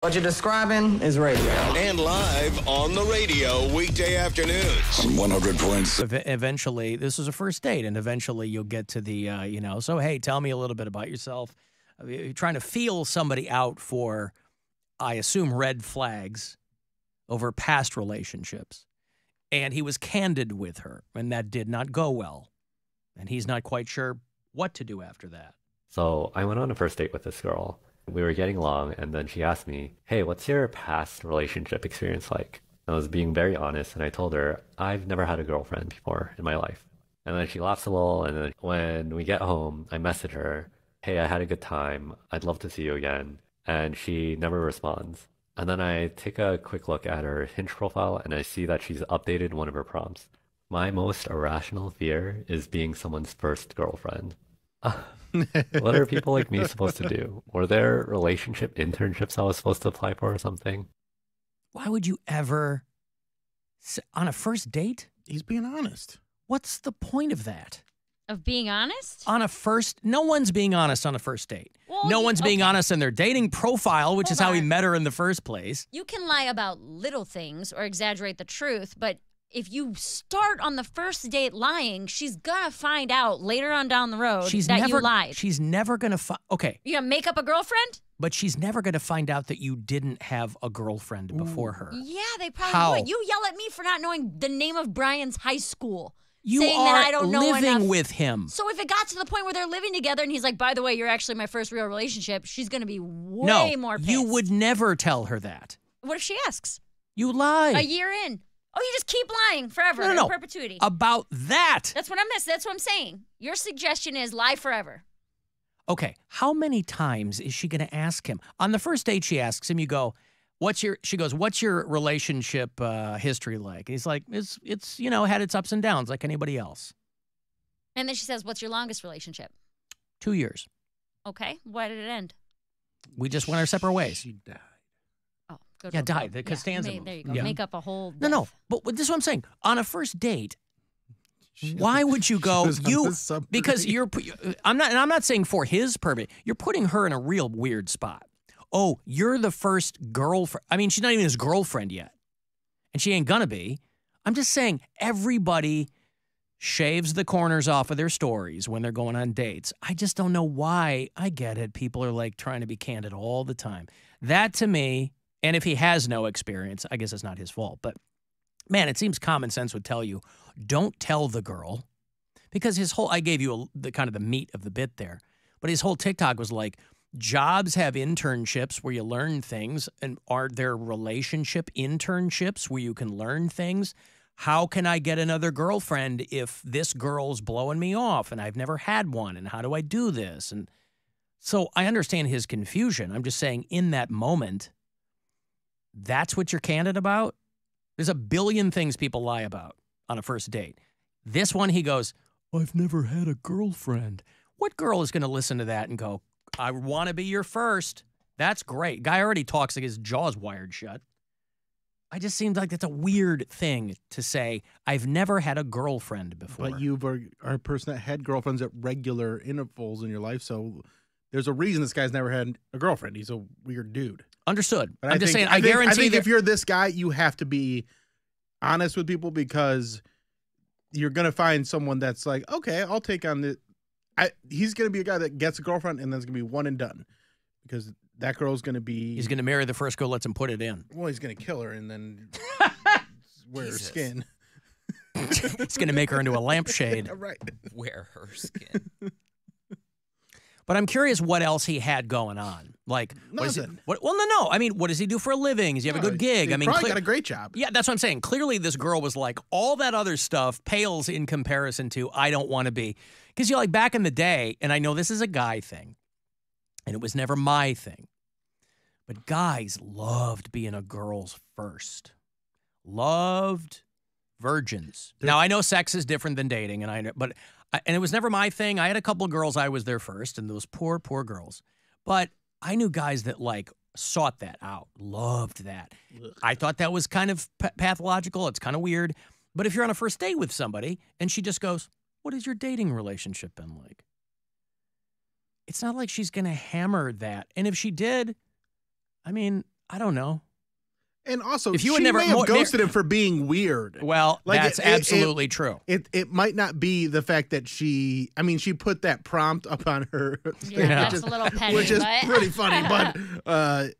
What you're describing is radio. And live on the radio weekday afternoons. On 100 points. Eventually, this is a first date, and eventually you'll get to the, so, hey, tell me a little bit about yourself. You're trying to feel somebody out for, I assume, red flags over past relationships. And he was candid with her, and that did not go well. And he's not quite sure what to do after that. So I went on a first date with this girl. We were getting along, and then she asked me, hey, what's your past relationship experience like? I was being very honest, and I told her, I've never had a girlfriend before in my life. And then she laughs a little, and then when we get home, I message her, hey, I had a good time. I'd love to see you again. And she never responds. And then I take a quick look at her Hinge profile, and I see that she's updated one of her prompts. My most irrational fear is being someone's first girlfriend. What are people like me supposed to do? Were there relationship internships I was supposed to apply for or something? Why would you ever, on a first date? He's being honest. What's the point of that? Of being honest? No one's being honest on a first date. Well, no one's being honest in their dating profile, which is how he met her in the first place. You can lie about little things or exaggerate the truth, but if you start on the first date lying, she's going to find out later on down the road you lied. She's never going to find... Okay. You going to make up a girlfriend? But she's never going to find out that you didn't have a girlfriend before her. Yeah, they probably would. You yell at me for not knowing the name of Brian's high school. You saying are that I don't know living enough. with him. So if it got to the point where they're living together and he's like, by the way, you're actually my first real relationship, she's going to be way more pissed. You would never tell her that. What if she asks? You lie. A year in. Oh, you just keep lying forever in perpetuity. About that. That's what I'm saying. Your suggestion is lie forever. Okay, how many times is she going to ask him? On the first date, she asks him, you go, she goes, what's your relationship history like? And he's like, it's had its ups and downs like anybody else. And then she says, what's your longest relationship? 2 years. Okay, why did it end? We just went our separate ways. She died. Oh, good. Yeah, died. The Costanza. There you go. Yeah. Make up a whole death. No, but this is what I'm saying. On a first date, why would you go? Because I'm not saying for his purpose. You're putting her in a real weird spot. Oh, you're the first girlfriend. I mean, she's not even his girlfriend yet, and she ain't gonna be. I'm just saying everybody shaves the corners off of their stories when they're going on dates. I just don't know why. I get it. People are like trying to be candid all the time. That to me, and if he has no experience, I guess it's not his fault. But man, it seems common sense would tell you, don't tell the girl, because I gave you the kind of the meat of the bit there, but his whole TikTok was like, jobs have internships where you learn things, and are there relationship internships where you can learn things? How can I get another girlfriend if this girl's blowing me off and I've never had one, and how do I do this? And so I understand his confusion. I'm just saying in that moment, that's what you're candid about? There's a billion things people lie about on a first date. This one, he goes, I've never had a girlfriend. What girl is going to listen to that and go, I want to be your first? That's great. Guy already talks like his jaw's wired shut. I just seems like that's a weird thing to say, I've never had a girlfriend before. But you are a person that had girlfriends at regular intervals in your life, so there's a reason this guy's never had a girlfriend. He's a weird dude. Understood. But I'm just saying, I guarantee I think if you're this guy, you have to be honest with people, because you're going to find someone that's like, okay, I'll take on the... He's going to be a guy that gets a girlfriend, and then it's going to be one and done, because that girl's going to be... He's going to marry the first girl, lets him put it in. Well, he's going to kill her and then wear her skin. He's going to make her into a lampshade. Right. Wear her skin. But I'm curious what else he had going on. Like, nothing. No. I mean, what does he do for a living? Does he have a good gig? He probably got a great job. Yeah, that's what I'm saying. Clearly, this girl was like, all that other stuff pales in comparison to I don't want to be. Because, like, back in the day, and I know this is a guy thing, and it was never my thing, but guys loved being a girl's first. Loved virgins. Now, I know sex is different than dating, and it was never my thing. I had a couple of girls I was there first, and those poor girls. But I knew guys that, like, sought that out, loved that. Ugh. I thought that was kind of pathological. It's kind of weird. But if you're on a first date with somebody, and she just goes, what has your dating relationship been like? It's not like she's going to hammer that. And if she did, I mean, I don't know. And also, if you she would may have ghosted him for being weird. Well, that's absolutely true. It might not be the fact that she put that prompt up on her. Yeah, that's a little petty. Which is pretty funny, but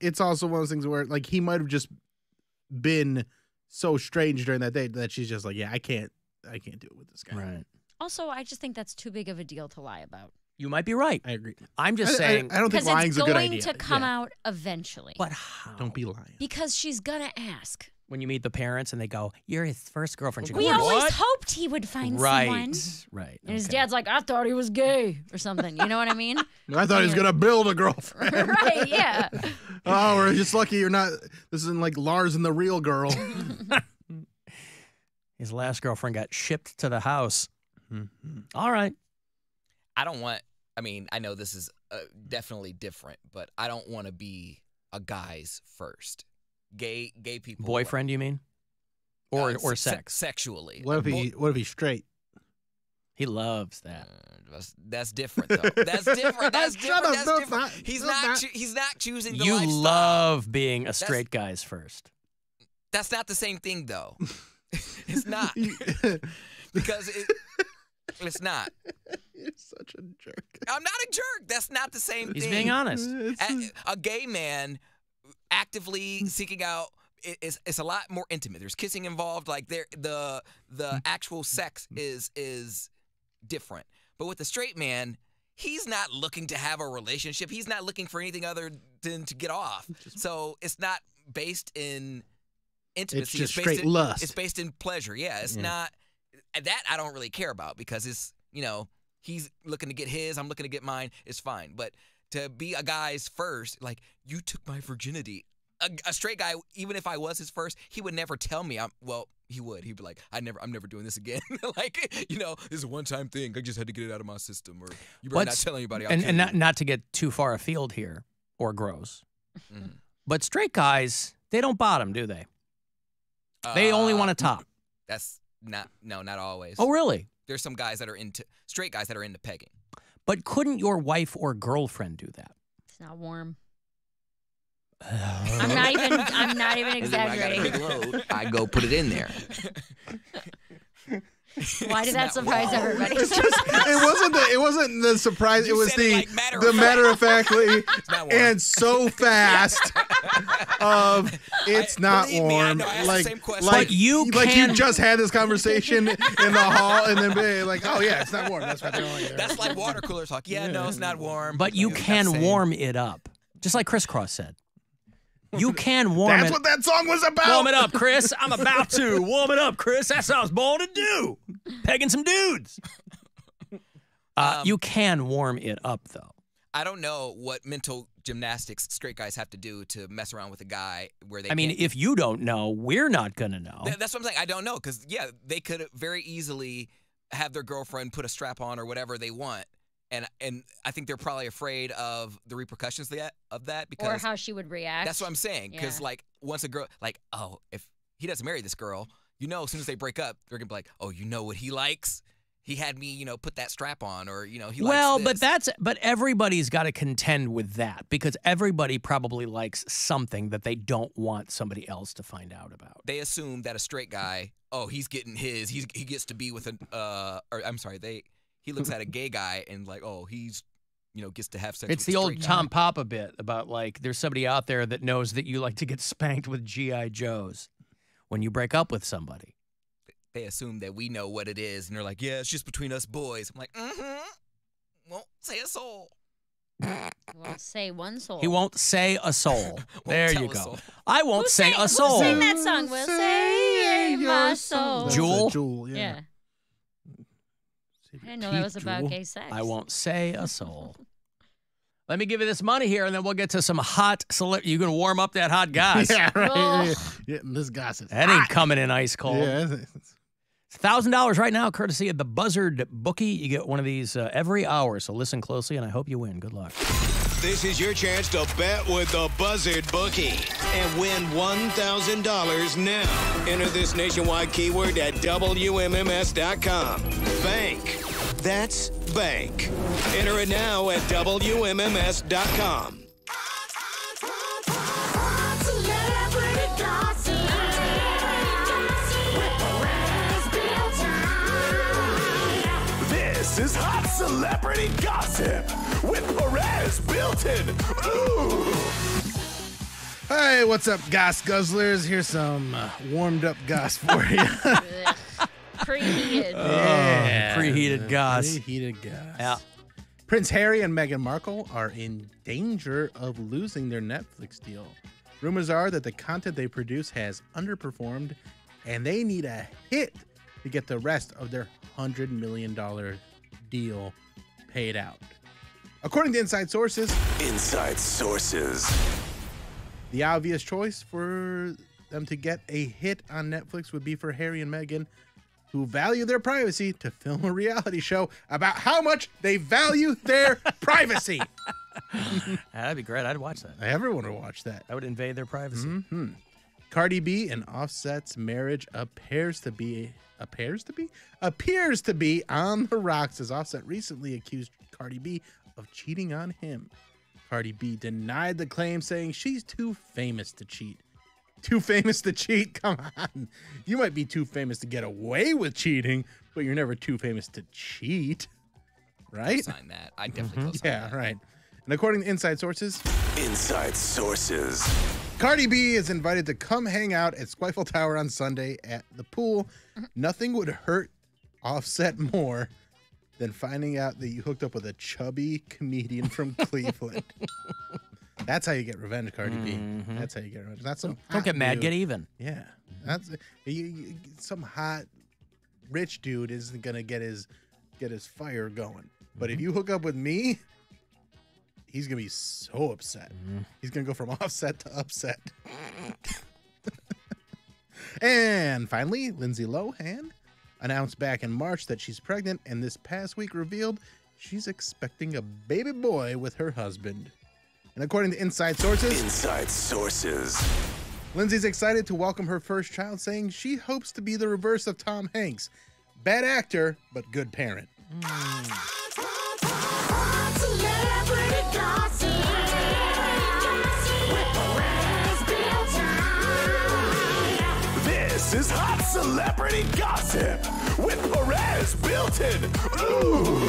it's also one of those things where like he might have just been so strange during that day that she's just like, yeah, I can't do it with this guy. Right. Also, I just think that's too big of a deal to lie about. You might be right. I agree. I'm just saying. I don't think lying's a good idea. It's going to come out eventually. But how? Don't be lying. Because she's going to ask. When you meet the parents and they go, "You're his first girlfriend." We always hoped he would find someone. Right. And his dad's like, I thought he was gay or something. You know what I mean? I thought he was going to build a girlfriend. Right, yeah. Oh, we're just lucky you're not. This isn't like Lars and the Real Girl. His last girlfriend got shipped to the house. Mm-hmm. All right. I know this is definitely different, but I don't want to be a guy's first. Gay people. Boyfriend, you mean? Or sex? Sexually. What if he's straight? He loves that. That's different, though. That's different. That's different. That's different. He's not choosing the lifestyle. You love being a straight guy's first. That's not the same thing, though. It's not. Because it's not. You're such a jerk. I'm not a jerk. That's not the same thing. He's being honest. A gay man actively seeking out it's a lot more intimate. There's kissing involved. Like the actual sex is different. But with a straight man, he's not looking to have a relationship. He's not looking for anything other than to get off. So it's not based in intimacy. It's just straight lust. It's based in pleasure. Yeah, it's not. That I don't really care about because it's, he's looking to get his, I'm looking to get mine, it's fine. But to be a guy's first, like, you took my virginity. A straight guy, even if I was his first, he would never tell me. He would. He'd be like, I'm never doing this again. Like, this is a one-time thing. I just had to get it out of my system. Or you better not tell anybody. And not to get too far afield here or gross. Mm-hmm. But straight guys, they don't bottom, do they? They only want to top. That's not always. Oh, really? There's some guys that are straight guys that are into pegging. But couldn't your wife or girlfriend do that? It's not warm. I'm not even exaggerating. I got a big load. I go put it in there. Why did that surprise everybody? It wasn't the surprise. It was the matter of factly and so fast of it's not warm. Like you just had this conversation in the hall and then be like, oh yeah, it's not warm. That's why they're only there. That's like water cooler talk. Yeah, no, it's not warm. But you can warm it up, just like Criss Cross said. You can warm it. That's what that song was about. Warm it up, Chris. I'm about to. Warm it up, Chris. That's what I was born to do. Pegging some dudes. You can warm it up, though. I don't know what mental gymnastics straight guys have to do to mess around with a guy where they if you don't know, we're not going to know. That's what I'm saying. I don't know because, yeah, they could very easily have their girlfriend put a strap on or whatever they want. And I think they're probably afraid of the repercussions of that because or how she would react. That's what I'm saying. Because once a girl if he doesn't marry this girl, as soon as they break up, they're gonna be like, oh, you know what he likes? He had me, put that strap on, or he likes this. but everybody's got to contend with that because everybody probably likes something that they don't want somebody else to find out about. They assume that a straight guy, he's getting his, he gets to be with he looks at a gay guy and like, oh, he's, gets to have sex. It's with the a old straight Tom guy. Papa bit about like there's somebody out there that knows that you like to get spanked with G.I. Joes when you break up with somebody. They assume that we know what it is, and they're like, yeah, it's just between us boys. I'm like, won't say a soul. Won't say one soul. He won't say a soul. There you go. Soul. I won't say a soul. Who sang that song? We'll say my soul. Jewel? Yeah. I didn't know that was about gay sex. I won't say a soul. Let me give you this money here, and then we'll get to some hot celebrity. You can warm up that hot gas. Yeah, right. Oh. Yeah, this gas is that hot. ain't coming in ice cold. Yeah. It's $1,000 right now, courtesy of the Buzzard bookie. You get one of these every hour, so listen closely, and I hope you win. Good luck. This is your chance to bet with the Buzzard bookie and win $1,000 now. Enter this nationwide keyword at WMMS.com. Bank. That's bank. Enter it now at WMMS.com. celebrity gossip with Perez, Bilton. Ooh. Hey, what's up, Goss Guzzlers? Here's some warmed up goss for you. Preheated. Preheated goss. Preheated goss. Yeah. Prince Harry and Meghan Markle are in danger of losing their Netflix deal. Rumors are that the content they produce has underperformed, and they need a hit to get the rest of their $100 million deal paid out. According to inside sources, the obvious choice for them to get a hit on Netflix would be for Harry and Meghan, who value their privacy, to film a reality show about how much they value their privacy. That'd be great. I'd watch that. Everyone would watch that. I would invade their privacy. Mm-hmm. Cardi B and Offset's marriage appears to be on the rocks, as Offset recently accused Cardi B of cheating on him. Cardi B denied the claim, saying she's too famous to cheat. Too famous to cheat? Come on. You might be too famous to get away with cheating, but you're never too famous to cheat. Right? Sign that. I definitely co-sign Yeah, that. right. And according to inside sources, Cardi B is invited to come hang out at Squifle Tower on Sunday at the pool. Nothing would hurt Offset more than finding out that you hooked up with a chubby comedian from Cleveland. That's how you get revenge, Cardi B. That's how you get revenge. That's some Don't get mad, dude. get even. Yeah, that's some hot rich dude isn't gonna get his fire going. But if you hook up with me, he's gonna be so upset. He's gonna go from Offset to upset. And finally, Lindsay Lohan announced back in March that she's pregnant, and this past week revealed she's expecting a baby boy with her husband. And according to inside sources, Lindsay's excited to welcome her first child, saying she hopes to be the reverse of Tom Hanks. Bad actor, but good parent. This is Hot Celebrity Gossip with Perez, Bilton. Ooh.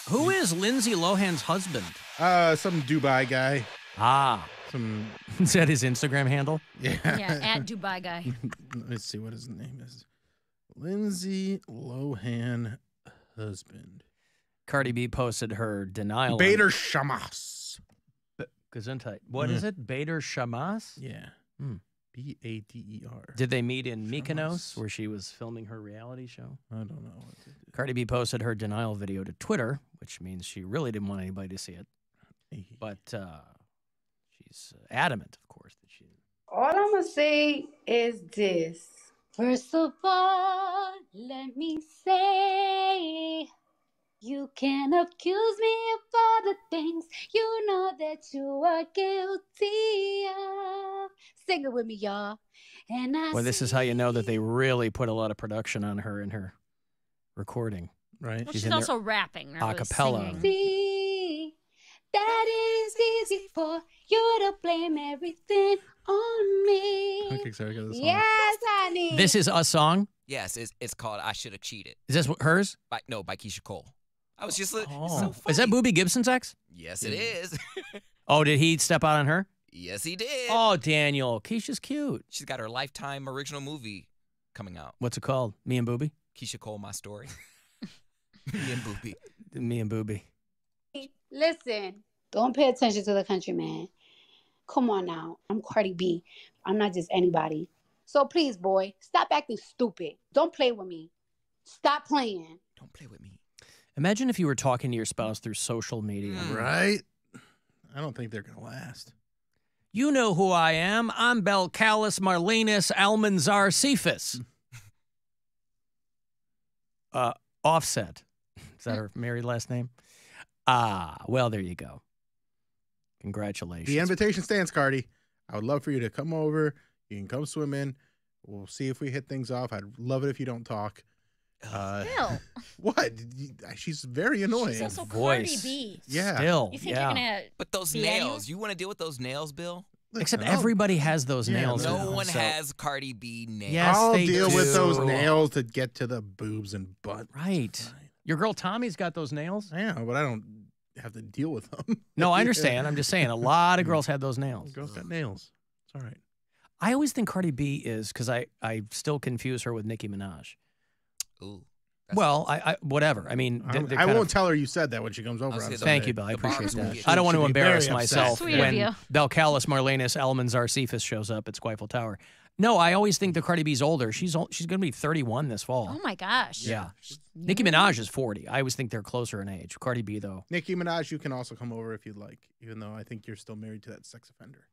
Who is Lindsay Lohan's husband? Some Dubai guy. Some Is that his Instagram handle? Yeah, at Dubai guy. Let's see what his name is. Lindsay Lohan husband. Cardi B posted her denial. Bader Shamas. Gesundheit. What is it? Bader Shamas? Yeah. B-A-D-E-R. Did they meet in Mykonos, where she was filming her reality show? I don't know. Cardi B posted her denial video to Twitter, which means she really didn't want anybody to see it. But she's adamant, of course, that she. All I'm going to say is this. First of all, let me say, you can accuse me of all the things you know that you are guilty of. Sing it with me, y'all. And Well, this is how you know that they really put a lot of production on her in her recording. Right. Well, she's in there also rapping. a cappella. see that it is easy for you to blame everything on me. Okay, sorry, I got this song. Yes, honey. This is a song? Yes, it's called I Should Have Cheated. Is this hers? By Keisha Cole. I was just it's so Oh. funny. Is that Boobie Gibson's ex? Yes, it is. Oh, did he step out on her? Yes, he did. Oh, Daniel. Keisha's cute. She's got her Lifetime original movie coming out. What's it called? Me and Boobie? Keisha Cole, My Story. Me and Boobie. Me and Boobie. Listen, don't pay attention to the country, man. Come on now. I'm Cardi B. I'm not just anybody. So please, boy, stop acting stupid. Don't play with me. Stop playing. Don't play with me. Imagine if you were talking to your spouse through social media. Right? I don't think they're going to last. You know who I am. I'm Belcalis Marlenus Almanzar Cephas. Offset. Is that her married last name? Well, there you go. Congratulations. The invitation stands, Cardi. I would love for you to come over. You can come swim in. We'll see if we hit things off. I'd love it if you don't talk. Still. What? She's very annoying. She's also Voice. Cardi B. Yeah. Still, You think yeah. you're going to... But those be nails, anyone? you want to deal with those nails, Bill? Except Listen, everybody has those Yeah, nails. No now, one so- has Cardi B nails. Yes, I'll they deal with do. those nails to get to the boobs and butt. Right. Your girl Tommy's got those nails. Yeah, but I don't have to deal with them. No, I understand. I'm just saying a lot of girls had those nails. Girls got nails. It's all right. I always think Cardi B is, because I still confuse her with Nicki Minaj. Ooh. Well, I whatever. I mean, I won't tell her you said that when she comes over. Thank you, Bill. I appreciate that. I don't want to embarrass myself when Belcalis Marlenus Almanzar Cephas shows up at Squifle Tower. No, I always think that Cardi B's older. She's going to be 31 this fall. Oh my gosh. Yeah. Nicki Minaj is 40. I always think they're closer in age. Cardi B though. Nicki Minaj, you can also come over if you'd like, even though I think you're still married to that sex offender.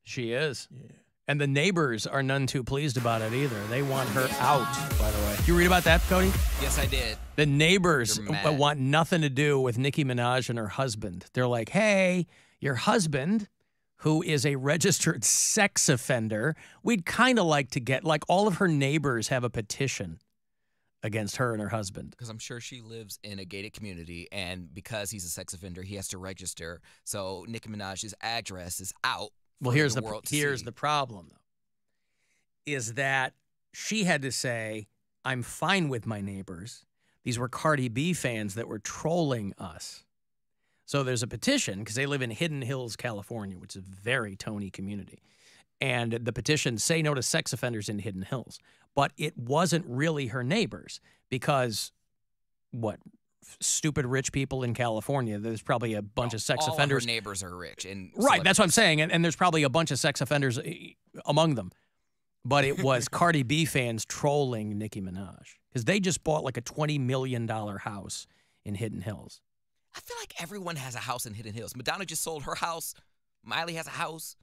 She is. Yeah. And the neighbors are none too pleased about it either. They want her out, by the way. Did you read about that, Cody? Yes, I did. The neighbors want nothing to do with Nicki Minaj and her husband. They're like, hey, your husband, who is a registered sex offender, we'd kind of like to get, like all of her neighbors have a petition against her and her husband. Because I'm sure she lives in a gated community, and because he's a sex offender, he has to register. So Nicki Minaj's address is out. Well, here's the problem, though, is that she had to say, I'm fine with my neighbors. These were Cardi B fans that were trolling us. So there's a petition, because they live in Hidden Hills, California, which is a very Tony community. And the petition, say no to sex offenders in Hidden Hills. But it wasn't really her neighbors, because stupid rich people in California, there's probably a bunch of sex offenders. All her neighbors are rich. Right, that's what I'm saying. And there's probably a bunch of sex offenders among them. But it was Cardi B fans trolling Nicki Minaj, because they just bought like a $20 million house in Hidden Hills. I feel like everyone has a house in Hidden Hills. Madonna just sold her house. Miley has a house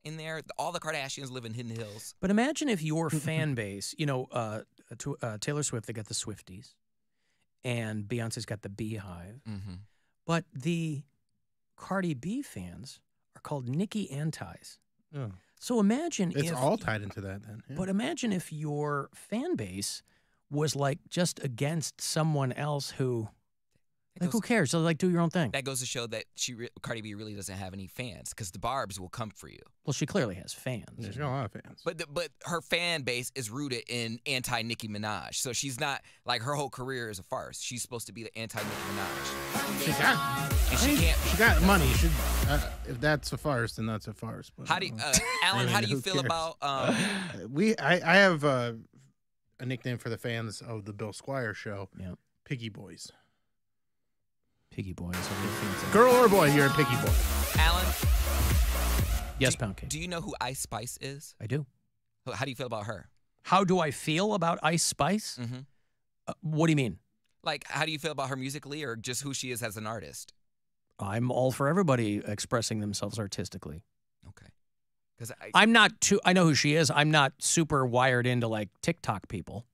in there. All the Kardashians live in Hidden Hills. But imagine if your fan base, Taylor Swift, they got the Swifties. And Beyonce's got the Beehive. Mm-hmm. But the Cardi B fans are called Nicki Antis. Oh. So imagine it's all tied into that then. Yeah. But imagine if your fan base was like just against someone else who, who cares? So like, do your own thing. That goes to show that Cardi B really doesn't have any fans, because the Barbs will come for you. Well, she clearly has fans. Yeah, she's got a lot of fans. But her fan base is rooted in anti-Nicki Minaj. So she's not, like, her whole career is a farce. She's supposed to be the anti-Nicki Minaj. She got money. If that's a farce, then that's a farce. But, how do you, Alan, how do you feel about... I have a nickname for the fans of the Bill Squire show. Yeah. Piggy Boys. Piggy Boys. Girl or boy, you're a Piggy Boy. Alan? Yes, Poundcake. Do you know who Ice Spice is? I do. How do you feel about her? How do I feel about Ice Spice? Mm-hmm. What do you mean? Like, how do you feel about her musically, or just who she is as an artist? I'm all for everybody expressing themselves artistically. Okay. Because I'm not too. I know who she is. I'm not super wired into like TikTok people,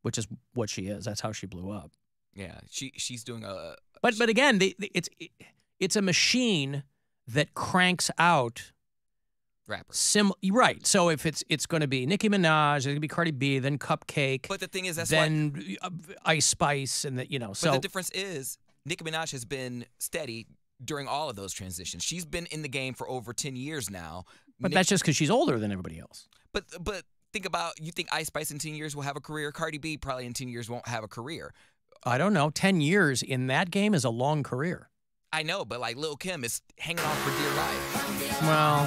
which is what she is. That's how she blew up. Yeah, she's doing a. But again, it's a machine that cranks out rappers. Right. So if it's going to be Nicki Minaj, it's going to be Cardi B, then Cupcake. But the thing is, then Ice Spice, and that But the difference is, Nicki Minaj has been steady during all of those transitions. She's been in the game for over 10 years now. But that's just because she's older than everybody else. But think about, you think Ice Spice in 10 years will have a career? Cardi B probably in 10 years won't have a career. I don't know. 10 years in that game is a long career. I know, but like Lil' Kim is hanging on for dear life. Well,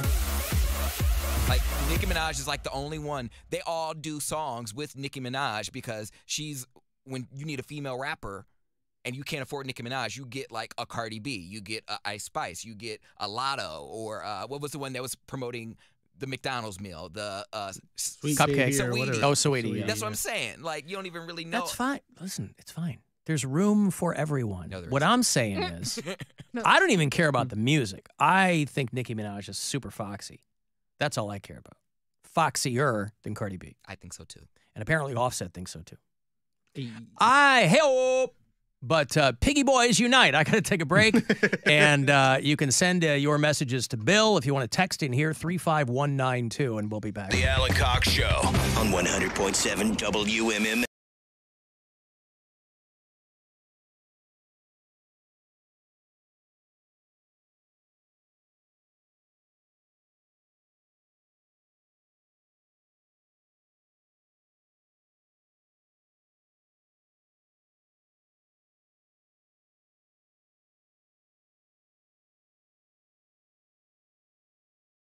like Nicki Minaj is like the only one. They all do songs with Nicki Minaj because when you need a female rapper and you can't afford Nicki Minaj, you get like a Cardi B, you get a Ice Spice, you get a Lotto, or what was the one that was promoting the McDonald's meal, the Sweet Cupcake. Saweetie. Sweetie. That's what I'm saying. Like, you don't even really know. That's fine. Listen, it's fine. There's room for everyone. No, what I'm saying is, I don't even care about the music. I think Nicki Minaj is super foxy. That's all I care about. Foxier than Cardi B. I think so too. And apparently Offset thinks so too. I hope. But Piggy Boys Unite. I got to take a break. And you can send your messages to Bill if you want to text in here, 35192, and we'll be back. The Alan Cox Show on 100.7 WMMS.